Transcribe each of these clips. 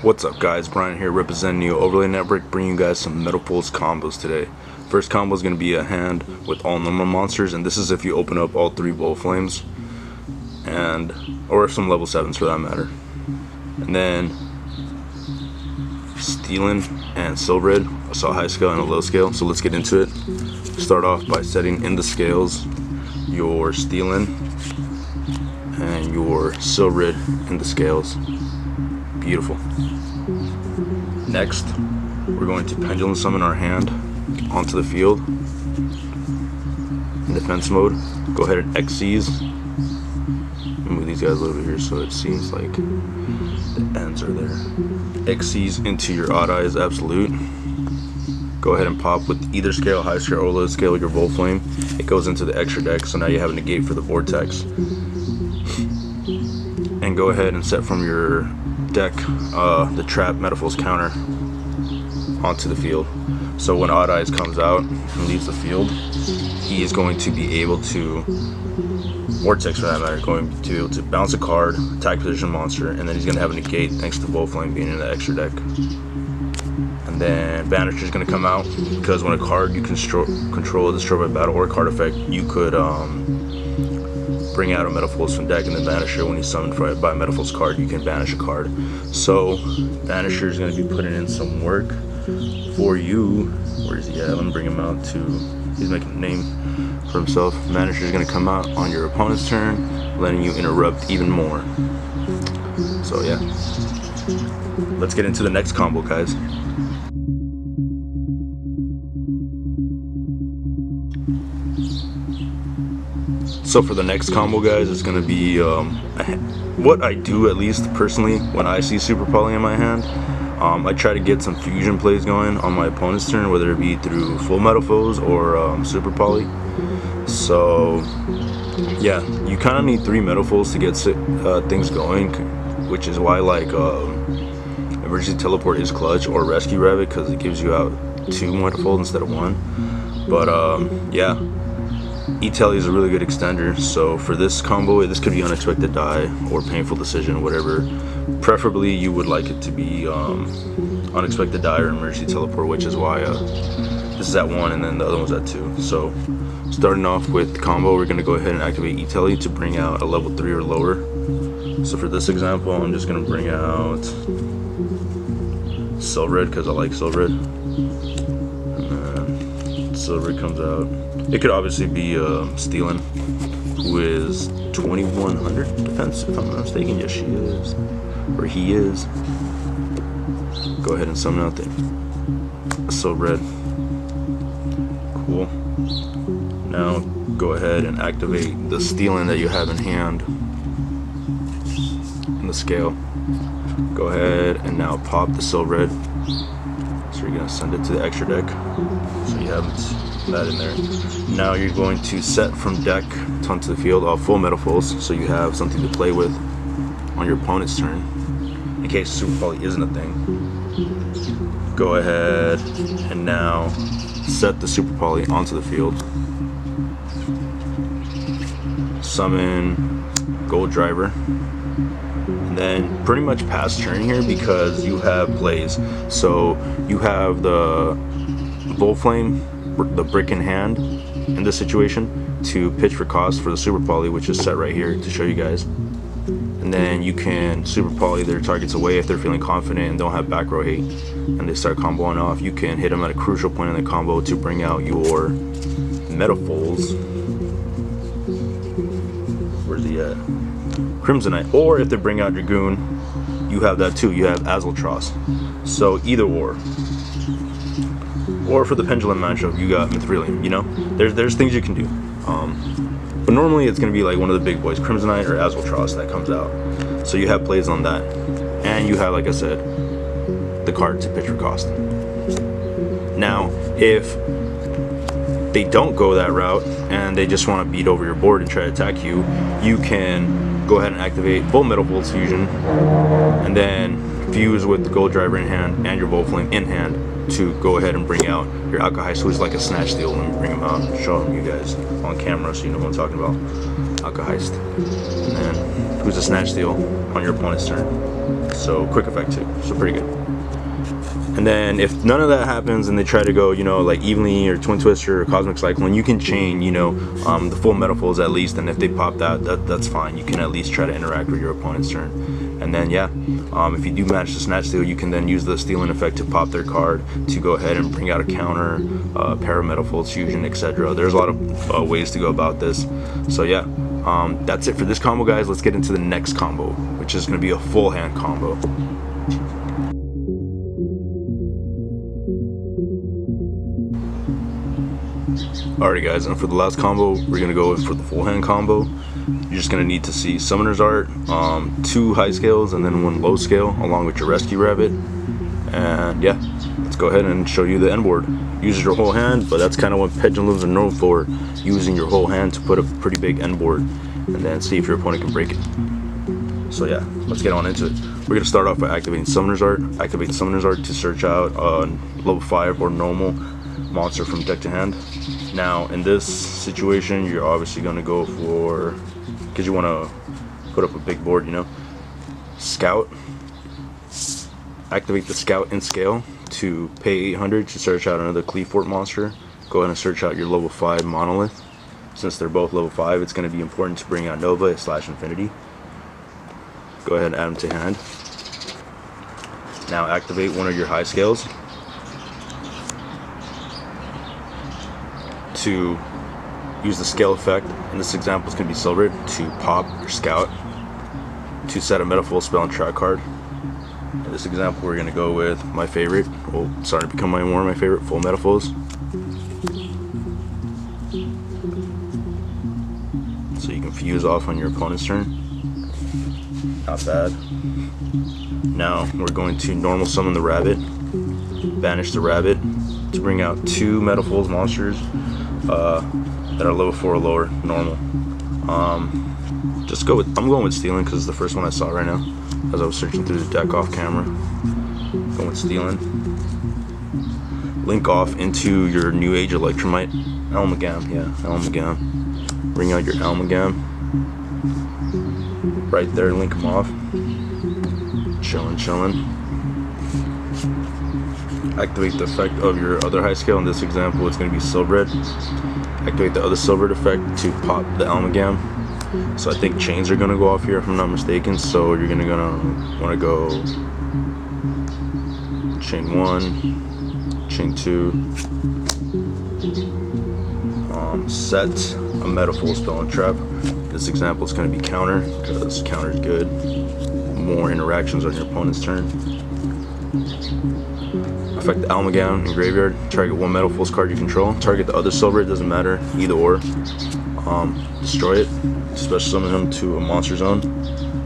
What's up guys, Brian here representing Neo Overlay Network, bringing you guys some Metalfoes Combos today. First combo is going to be a hand with all normal monsters, and this is if you open up all 3 Bull Flames, or some level 7s for that matter. And then Stealing and Silvered, so a high scale and a low scale, so let's get into it. Start off by setting in the scales your Stealing and your Silvered in the scales. Beautiful. Next, we're going to pendulum summon our hand onto the field in defense mode. Go ahead and Xyz. Move these guys a little bit here so it seems like the ends are there. Xyz into your Odd Eyes Absolute. Go ahead and pop with either scale, high scale or low scale, your Bull Flame. It goes into the extra deck, so now you have a negate for the Vortex. And go ahead and set from your deck the trap Metalfoes counter onto the field. So when Odd Eyes comes out and leaves the field, he is going to be able to, Vortex for that matter, going to be able to bounce a card, attack position monster, and then he's going to have a negate thanks to Bull Flame being in the extra deck. And then Banisher is going to come out because when a card you control is destroyed by battle or card effect, you could bring out a Metalfoes from deck, and then Banisher, when he's summoned by a Metalfoes card, you can banish a card. So Banisher is going to be putting in some work for you. Where is he at? Let me bring him out to, he's making a name for himself. Banisher is going to come out on your opponent's turn, letting you interrupt even more. So yeah, let's get into the next combo, guys. So for the next combo, guys, it's going to be what I do, at least personally, when I see Super Poly in my hand. I try to get some fusion plays going on my opponent's turn, whether it be through full Metalfoes or Super Poly. So yeah, you kind of need 3 Metalfoes to get things going, which is why like Emergency Teleport is clutch, or Rescue Rabbit, because it gives you out 2 Metalfoes instead of 1. But yeah, E-Telly is a really good extender, so for this combo, this could be Unexpected Die or Painful Decision, whatever. Preferably, you would like it to be Unexpected Die or Emergency Teleport, which is why this is at 1 and then the other one's at 2. So, starting off with the combo, we're going to go ahead and activate E-Telly to bring out a level 3 or lower. So for this example, I'm just going to bring out Silvered, because I like Silvered. And then Silvered comes out. It could obviously be Stealing, who is 2100 defense, if I'm not mistaken. Yes, she is. Or he is. Go ahead and summon out the Silvered. Cool. Now go ahead and activate the Stealing that you have in hand in the scale. Go ahead and now pop the Silvered. So you're going to send it to the extra deck. So you have that in there. Now you're going to set from deck onto the field full Metalfoes, so you have something to play with on your opponent's turn in case Super Poly isn't a thing. Go ahead and now set the Super Poly onto the field. Summon Gold Driver, and then pretty much pass turn here because you have plays. So you have the Bull Flame, the brick in hand in this situation, to pitch for cost for the Super Poly, which is set right here to show you guys. And then you can Super Poly their targets away if they're feeling confident and don't have back row hate, and they start comboing off. You can hit them at a crucial point in the combo to bring out your Metalfoes. Where's he at? Crimsonite. Or if they bring out Dragoon, you have that too. You have Azaltros. So either or for the pendulum matchup, you got Mithrilium. You know, there's things you can do. But normally it's going to be like one of the big boys, Crimsonite or Azaltros, that comes out. So you have plays on that, and you have, like I said, the card to pitch for cost. Now, if they don't go that route and they just want to beat over your board and try to attack you, you can go ahead and activate full Metalfoes fusion, and then fuse with the gold driver in hand and your volt flame in hand to go ahead and bring out your Alka-Heist, which is like a snatch steal. Let me bring them out and show them you guys on camera so you know what I'm talking about. Alka-Heist, and then who's a snatch steal on your opponent's turn. So quick effect too, so pretty good. And then if none of that happens and they try to go, you know, like evenly or twin twister or cosmic cyclone, you can chain, you know, the full Metalfoes at least, and if they pop that's fine. You can at least try to interact with your opponent's turn. And then yeah, if you do manage to snatch steal, you can then use the stealing effect to pop their card to go ahead and bring out a counter, pair of Metalfoes fusion, etc. There's a lot of ways to go about this. So yeah, that's it for this combo, guys. Let's get into the next combo, which is going to be a full hand combo. Alright guys, and for the last combo, we're going to go for the full hand combo. You're just going to need to see Summoner's Art, 2 high scales and then 1 low scale, along with your Rescue Rabbit. And yeah, let's go ahead and show you the end board. Uses your whole hand, but that's kind of what pendulums are known for, using your whole hand to put a pretty big end board, and then see if your opponent can break it. So yeah, let's get on into it. We're going to start off by activating Summoner's Art. Activate Summoner's Art to search out level 5 or normal monster from deck to hand. Now in this situation, you're obviously going to go for, because you want to put up a big board, you know, Scout. Activate the Scout in scale to pay 800 to search out another Cleefort monster. Go ahead and search out your level 5 Monolith. Since they're both level 5, it's going to be important to bring out Nova / Infinity. Go ahead and add them to hand. Now activate one of your high scales to use the scale effect. In this example, it's going to be Silver, to pop your Scout to set a Metalfoes spell and trap card. In this example, we're going to go with my favorite, well, starting to become more and my favorite, full Metalfoes. So you can fuse off on your opponent's turn. Not bad. Now we're going to normal summon the rabbit, banish the rabbit to bring out 2 Metalfoes monsters that are level 4 or lower, normal. I'm going with Stealing because it's the first one I saw right now as I was searching through the deck off camera. Going with Stealing. Link off into your New Age Electromite, Elmagam, yeah, Elmagam. Bring out your Elmagam. Right there, link them off. Chillin'. Activate the effect of your other high scale. In this example, it's going to be Silvered. Activate the other Silvered effect to pop the Elmagam. So I think chains are going to go off here if I'm not mistaken. So you're gonna want to go chain 1, chain 2. Set a Metalfoes spell and trap. This example is going to be counter because counter is good. More interactions on your opponent's turn. Affect the Elmagam in graveyard. Target 1 Metalfoes card you control. Target the other Silver, it doesn't matter, either or. Destroy it. Special summon him to a monster zone.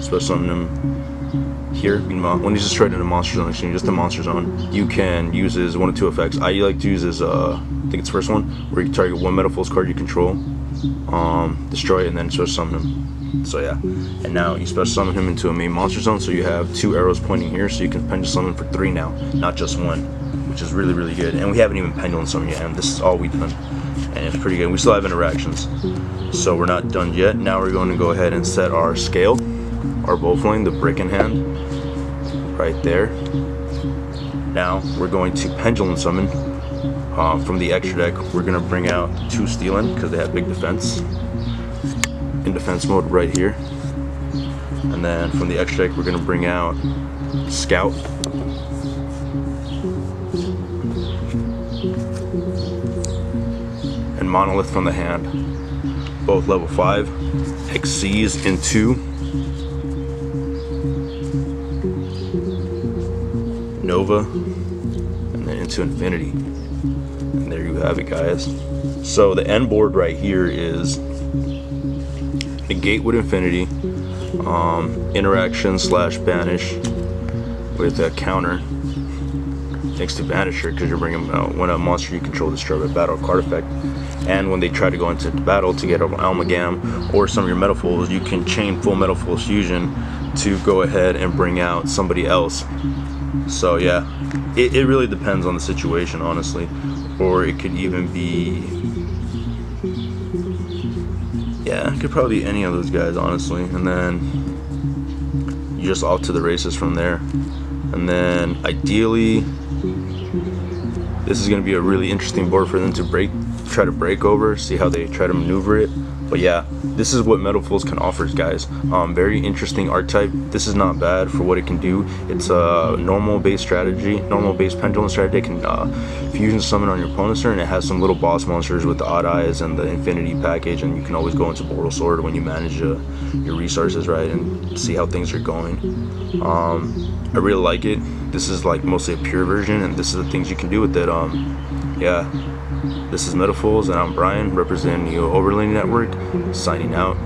Special summon him here. Meanwhile, when he's destroyed in a monster zone, exchange just a monster zone, you can use his 1 of 2 effects. I like to use his, I think it's the first one, where you target 1 Metalfoes card you control, destroy it, and then special summon him. So yeah, and now you special summon him into a main monster zone, so you have 2 arrows pointing here, so you can pendulum summon for 3 now, not just 1, which is really, really good. And we haven't even pendulum summoned yet, and this is all we've done, and it's pretty good. We still have interactions, so we're not done yet. Now we're going to go ahead and set our scale, our volt flame, the brick in hand, right there. Now we're going to pendulum summon. From the extra deck, we're going to bring out 2 Stealing because they have big defense. In defense mode right here. And then from the extra deck, we're going to bring out Scout. And Monolith from the hand. Both level 5. Xyz into Nova. And then into Infinity. And there you have it, guys. So the end board right here is negate with Infinity, interaction / banish with a counter thanks to Banisher, because you're bringing out when a monster you control destroy a battle card effect. and when they try to go into battle to get an Almagam or some of your Metalfoes, you can chain full Metalfoes fusion to go ahead and bring out somebody else. So yeah, it really depends on the situation, honestly. Or it could even be, yeah, it could probably be any of those guys, honestly. And then you're just off to the races from there. And then ideally, this is going to be a really interesting board for them to try to break over, see how they try to maneuver it. But yeah, this is what Metalfoes can offer, guys. Very interesting archetype. This is not bad for what it can do. It's a normal base strategy, normal base pendulum strategy. It can fusion summon on your opponent's turn, and it has some little boss monsters with the odd eyes and the infinity package, and you can always go into Mortal Sword when you manage your resources right and see how things are going. I really like it. This is like mostly a pure version, and this is the things you can do with it. Yeah, this is Metalfoes, and I'm Brian, representing the Overlane Network, signing out.